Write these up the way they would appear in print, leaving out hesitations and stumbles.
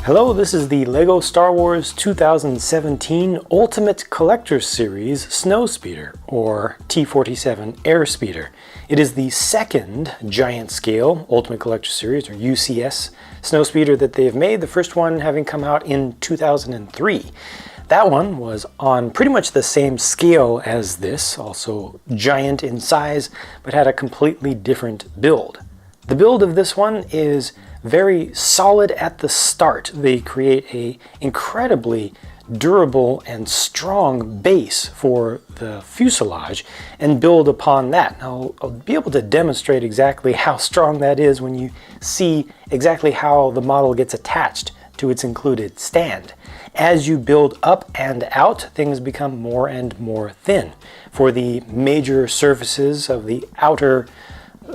Hello, this is the LEGO Star Wars 2017 Ultimate Collector Series Snowspeeder, or T-47 Airspeeder. It is the second giant scale Ultimate Collector Series, or UCS, Snowspeeder that they've made, the first one having come out in 2003. That one was on pretty much the same scale as this, also giant in size, but had a completely different build. The build of this one is very solid at the start. They create an incredibly durable and strong base for the fuselage and build upon that. Now, I'll be able to demonstrate exactly how strong that is when you see exactly how the model gets attached to its included stand. As you build up and out, things become more and more thin. For the major surfaces of the outer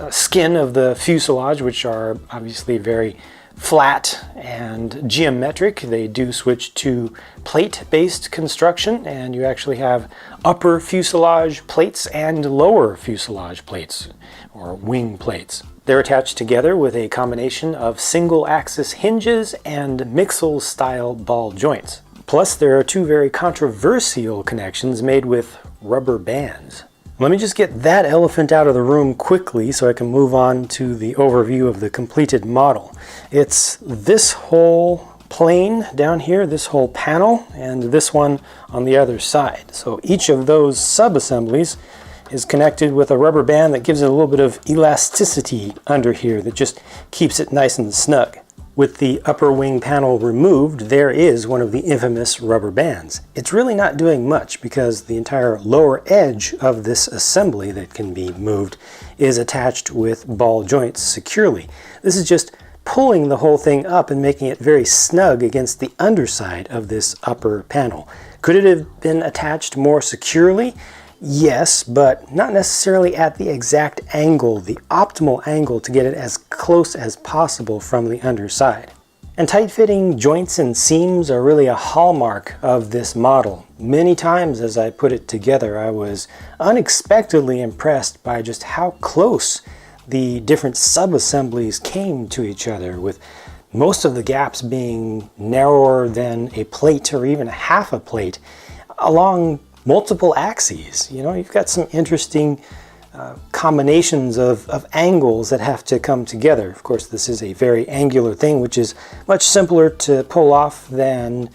skin of the fuselage, which are obviously very flat and geometric, they do switch to plate-based construction, and you actually have upper fuselage plates and lower fuselage plates, or wing plates. They're attached together with a combination of single-axis hinges and Mixel-style ball joints. Plus, there are two very controversial connections made with rubber bands. Let me just get that elephant out of the room quickly so I can move on to the overview of the completed model. It's this whole plane down here, this whole panel, and this one on the other side. So each of those sub-assemblies is connected with a rubber band that gives it a little bit of elasticity under here that just keeps it nice and snug. With the upper wing panel removed, there is one of the infamous rubber bands. It's really not doing much because the entire lower edge of this assembly that can be moved is attached with ball joints securely. This is just pulling the whole thing up and making it very snug against the underside of this upper panel. Could it have been attached more securely? Yes, but not necessarily at the exact angle, the optimal angle to get it as close as possible from the underside. And tight-fitting joints and seams are really a hallmark of this model. Many times as I put it together, I was unexpectedly impressed by just how close the different sub-assemblies came to each other, with most of the gaps being narrower than a plate or even a half a plate along multiple axes. You know, you've got some interesting combinations of angles that have to come together. Of course, this is a very angular thing, which is much simpler to pull off than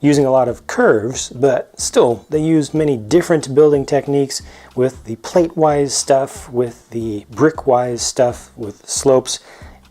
using a lot of curves, but still, they use many different building techniques with the plate-wise stuff, with the brick-wise stuff, with slopes,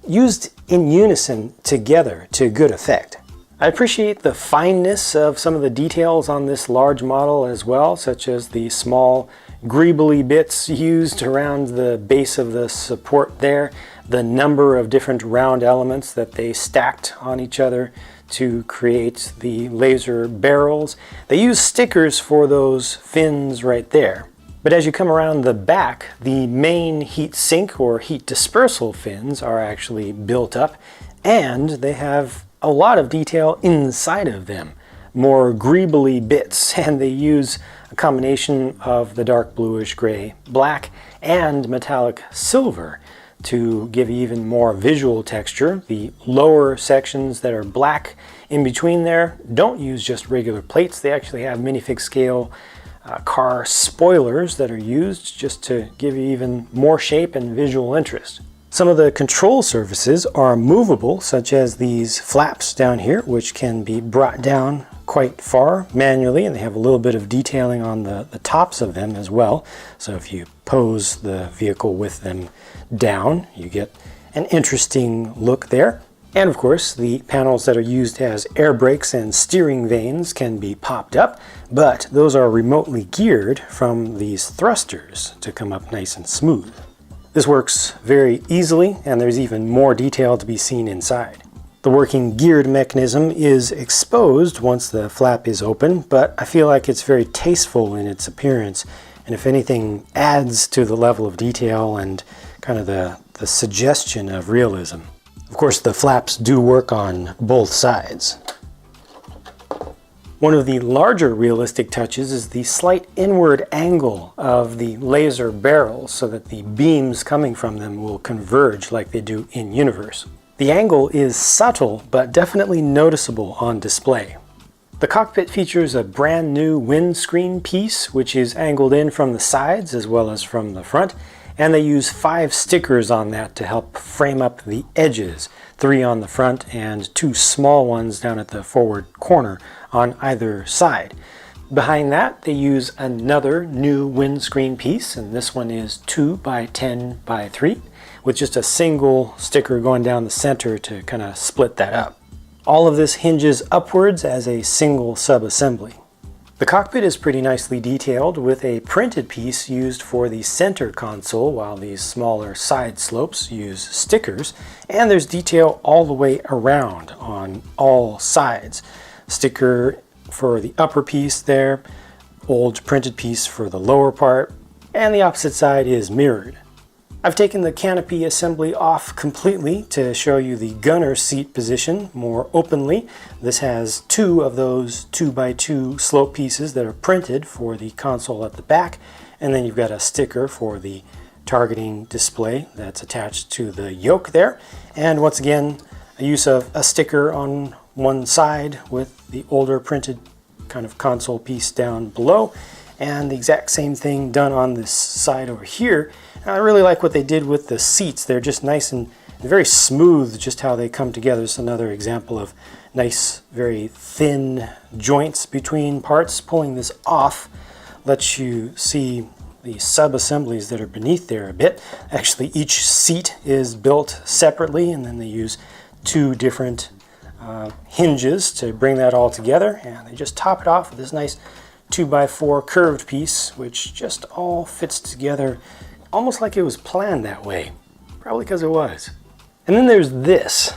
used in unison together to good effect. I appreciate the fineness of some of the details on this large model as well, such as the small greebly bits used around the base of the support there, the number of different round elements that they stacked on each other to create the laser barrels. They use stickers for those fins right there. But as you come around the back, the main heat sink or heat dispersal fins are actually built up, and they have a lot of detail inside of them, more greebly bits, and they use a combination of the dark bluish gray black and metallic silver to give even more visual texture. The lower sections that are black in between there don't use just regular plates. They actually have minifig scale car spoilers that are used just to give you even more shape and visual interest. Some of the control surfaces are movable, such as these flaps down here, which can be brought down quite far manually, and they have a little bit of detailing on the tops of them as well. So if you pose the vehicle with them down, you get an interesting look there. And of course, the panels that are used as air brakes and steering vanes can be popped up, but those are remotely geared from these thrusters to come up nice and smooth. This works very easily, and there's even more detail to be seen inside. The working geared mechanism is exposed once the flap is open, but I feel like it's very tasteful in its appearance, and if anything, adds to the level of detail and kind of the suggestion of realism. Of course, the flaps do work on both sides. One of the larger realistic touches is the slight inward angle of the laser barrels so that the beams coming from them will converge like they do in universe. The angle is subtle, but definitely noticeable on display. The cockpit features a brand new windscreen piece, which is angled in from the sides as well as from the front, and they use 5 stickers on that to help frame up the edges, 3 on the front and 2 small ones down at the forward corner on either side. Behind that, they use another new windscreen piece, and this one is 2 by 10 by 3, with just a single sticker going down the center to kind of split that up. All of this hinges upwards as a single sub-assembly. The cockpit is pretty nicely detailed with a printed piece used for the center console, while these smaller side slopes use stickers, and there's detail all the way around on all sides. Sticker for the upper piece there, old printed piece for the lower part, and the opposite side is mirrored. I've taken the canopy assembly off completely to show you the gunner seat position more openly. This has 2 of those 2 by 2 slope pieces that are printed for the console at the back, and then you've got a sticker for the targeting display that's attached to the yoke there. And once again, a use of a sticker on one side with the older printed kind of console piece down below, and the exact same thing done on this side over here. And I really like what they did with the seats. They're just nice and very smooth, just how they come together. It's another example of nice, very thin joints between parts. Pulling this off lets you see the sub-assemblies that are beneath there a bit. Actually, each seat is built separately, and then they use 2 different hinges to bring that all together, and they just top it off with this nice 2 by 4 curved piece, which just all fits together almost like it was planned that way. Probably because it was. And then there's this.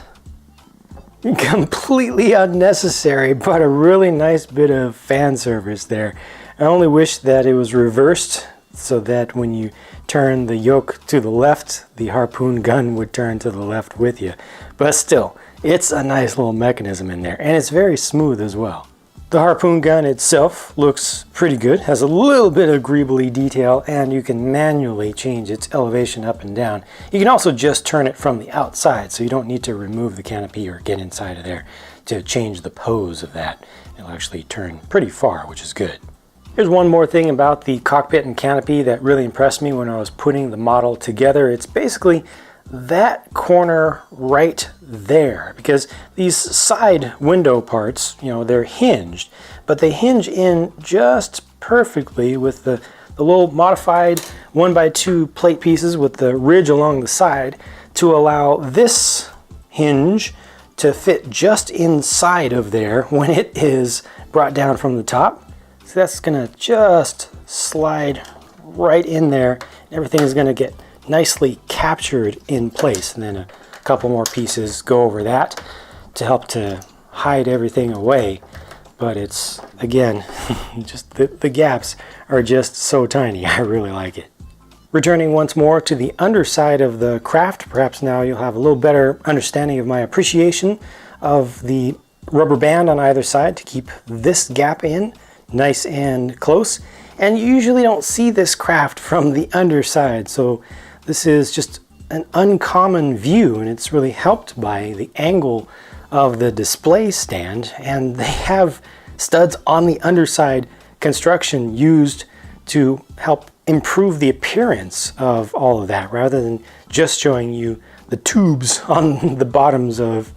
Completely unnecessary, but a really nice bit of fan service there. I only wish that it was reversed so that when you turn the yoke to the left, the harpoon gun would turn to the left with you. But still, it's a nice little mechanism in there, and it's very smooth as well. The harpoon gun itself looks pretty good, has a little bit of greebly detail, and you can manually change its elevation up and down. You can also just turn it from the outside, so you don't need to remove the canopy or get inside of there to change the pose of that. It'll actually turn pretty far, which is good. Here's one more thing about the cockpit and canopy that really impressed me when I was putting the model together. It's basically that corner right there, because these side window parts, they're hinged, but they hinge in just perfectly with the little modified 1 by 2 plate pieces with the ridge along the side to allow this hinge to fit just inside of there when it is brought down from the top. So that's gonna just slide right in there. Everything is gonna get nicely captured in place, and then a couple more pieces go over that to help to hide everything away. But it's, again, just the gaps are just so tiny. I really like it. Returning once more to the underside of the craft, perhaps now you'll have a little better understanding of my appreciation of the rubber band on either side to keep this gap in nice and close. And you usually don't see this craft from the underside, so this is just an uncommon view, and it's really helped by the angle of the display stand, and they have studs on the underside construction used to help improve the appearance of all of that, rather than just showing you the tubes on the bottoms of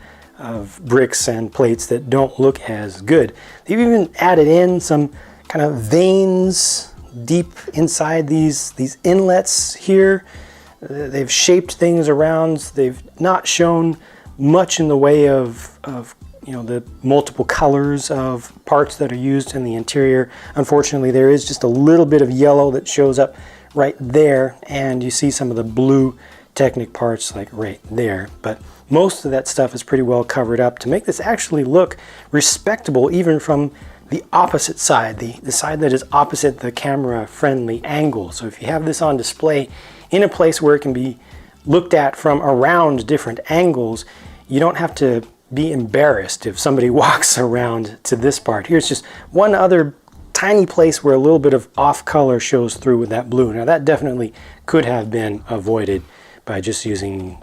bricks and plates that don't look as good. They've even added in some kind of veins deep inside these inlets here. They've shaped things around. They've not shown much in the way of the multiple colors of parts that are used in the interior. Unfortunately, there is just a little bit of yellow that shows up right there, and you see some of the blue Technic parts like right there. But most of that stuff is pretty well covered up to make this actually look respectable, even from the opposite side, the side that is opposite the camera-friendly angle. So if you have this on display in a place where it can be looked at from around different angles, you don't have to be embarrassed if somebody walks around to this part. Here's just one other tiny place where a little bit of off color shows through with that blue. Now that definitely could have been avoided by just using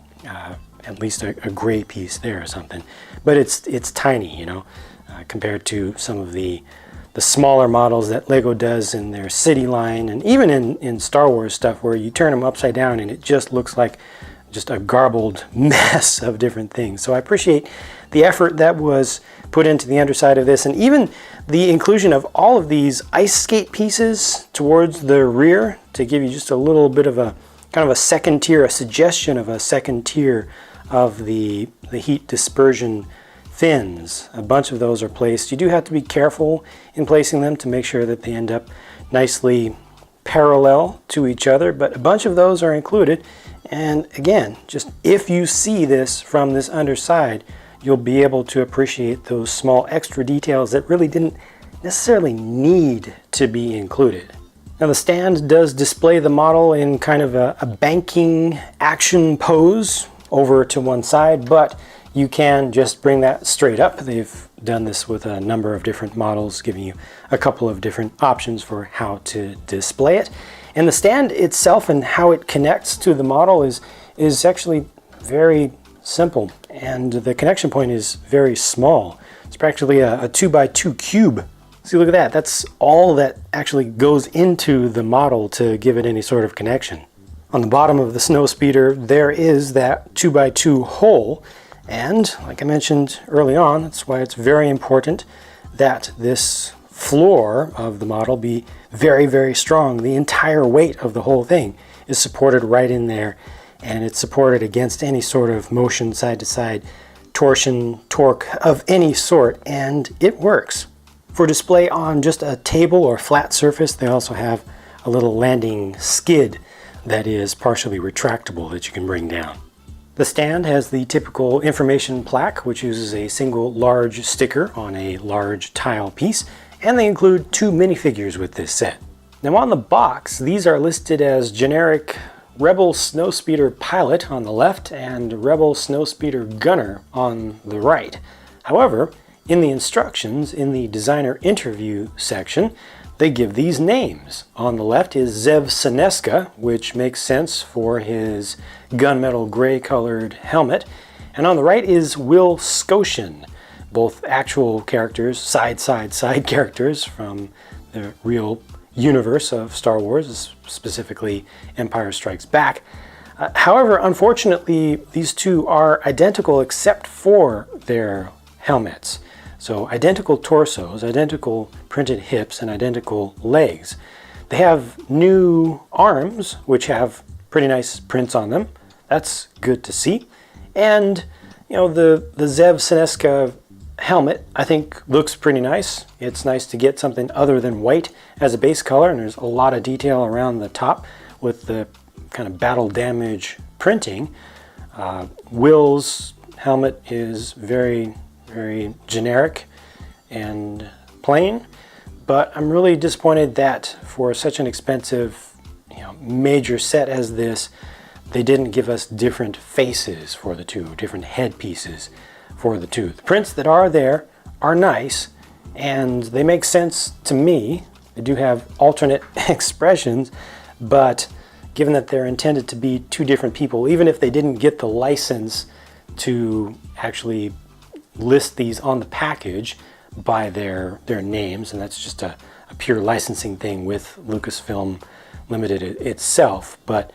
at least a gray piece there or something. But it's tiny, you know, compared to some of the smaller models that Lego does in their city line, and even in Star Wars stuff where you turn them upside down and it just looks like just a garbled mess of different things. So I appreciate the effort that was put into the underside of this, and even the inclusion of all of these ice skate pieces towards the rear to give you just a little bit of a kind of a second tier, a suggestion of a second tier of the heat dispersion fins. A bunch of those are placed. You do have to be careful in placing them to make sure that they end up nicely parallel to each other, but a bunch of those are included. And again, just if you see this from this underside, you'll be able to appreciate those small extra details that really didn't necessarily need to be included. Now the stand does display the model in kind of a banking action pose over to one side, but you can just bring that straight up. They've done this with a number of different models, giving you a couple of different options for how to display it. And the stand itself and how it connects to the model is actually very simple, and the connection point is very small. It's practically a 2x2 cube. See, look at that. That's all that actually goes into the model to give it any sort of connection. On the bottom of the Snowspeeder, there is that 2x2 hole. And like I mentioned early on, that's why it's very important that this floor of the model be very, very strong. The entire weight of the whole thing is supported right in there, and it's supported against any sort of motion, side to side, torsion, torque of any sort, and it works. For display on just a table or flat surface, they also have a little landing skid that is partially retractable that you can bring down. The stand has the typical information plaque, which uses a single large sticker on a large tile piece, and they include 2 minifigures with this set. Now on the box, these are listed as generic Rebel Snowspeeder Pilot on the left and Rebel Snowspeeder Gunner on the right. However, in the instructions in the designer interview section, they give these names. On the left is Zev Seneska, which makes sense for his gunmetal gray colored helmet. And on the right is Will Scotian, both actual characters, side characters from the real universe of Star Wars, specifically Empire Strikes Back. However, unfortunately, these two are identical except for their helmets. So identical torsos, identical printed hips, and identical legs. They have new arms, which have pretty nice prints on them. That's good to see. And, you know, the Zev Seneska helmet, I think, looks pretty nice. It's nice to get something other than white as a base color, and there's a lot of detail around the top with the kind of battle damage printing. Will's helmet is very, very generic and plain, but I'm really disappointed that for such an expensive, major set as this, they didn't give us different faces for the two, different head pieces for the two. The prints that are there are nice, and they make sense to me. They do have alternate expressions, but given that they're intended to be two different people, even if they didn't get the license to actually list these on the package by their names, and that's just a pure licensing thing with Lucasfilm Limited itself, but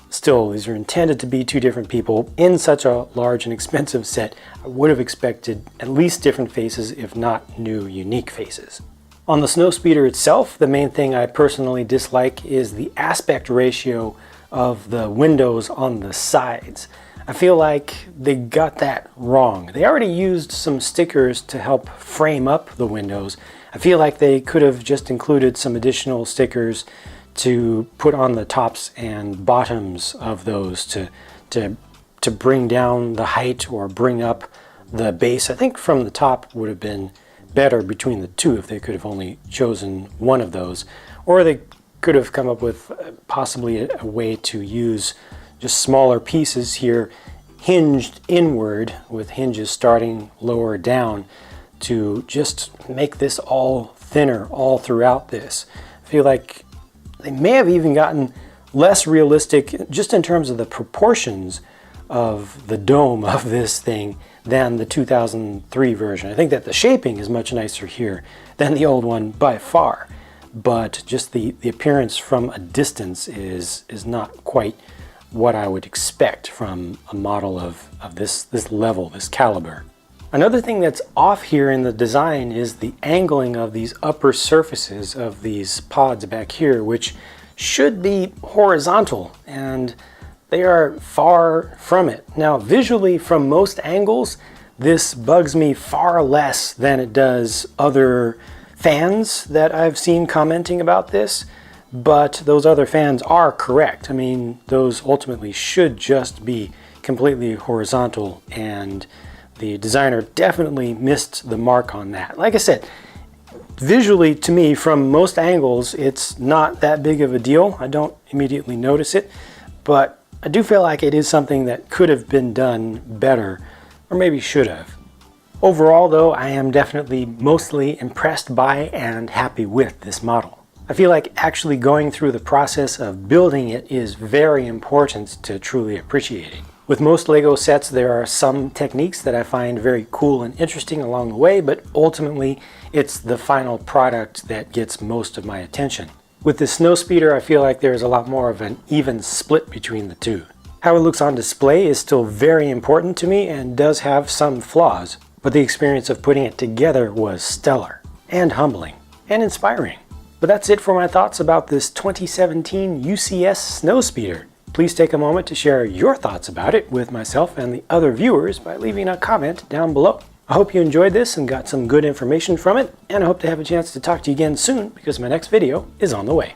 still, these are intended to be two different people in such a large and expensive set. I would have expected at least different faces, if not new, unique faces. On the Snowspeeder itself, the main thing I personally dislike is the aspect ratio of the windows on the sides. I feel like they got that wrong. They already used some stickers to help frame up the windows. I feel like they could have just included some additional stickers to put on the tops and bottoms of those to bring down the height or bring up the base. I think from the top would have been better between the two if they could have only chosen one of those, or they could have come up with possibly a way to use just smaller pieces here hinged inward with hinges starting lower down to just make this all thinner all throughout this. I feel like they may have even gotten less realistic just in terms of the proportions of the dome of this thing than the 2003 version. I think that the shaping is much nicer here than the old one by far, but just the appearance from a distance is not quite what I would expect from a model of this level, this caliber. Another thing that's off here in the design is the angling of these upper surfaces of these pods back here, which should be horizontal, and they are far from it. Now, visually, from most angles, this bugs me far less than it does other fans that I've seen commenting about this, but those other fans are correct. I mean, those ultimately should just be completely horizontal, and the designer definitely missed the mark on that. Like I said, visually, to me, from most angles, it's not that big of a deal. I don't immediately notice it, but I do feel like it is something that could have been done better, or maybe should have. Overall, though, I am definitely mostly impressed by and happy with this model. I feel like actually going through the process of building it is very important to truly appreciate it. With most Lego sets, there are some techniques that I find very cool and interesting along the way, but ultimately it's the final product that gets most of my attention. With the Snowspeeder, I feel like there's a lot more of an even split between the two. How it looks on display is still very important to me and does have some flaws, but the experience of putting it together was stellar and humbling and inspiring. But that's it for my thoughts about this 2017 UCS Snowspeeder. Please take a moment to share your thoughts about it with myself and the other viewers by leaving a comment down below. I hope you enjoyed this and got some good information from it, and I hope to have a chance to talk to you again soon because my next video is on the way.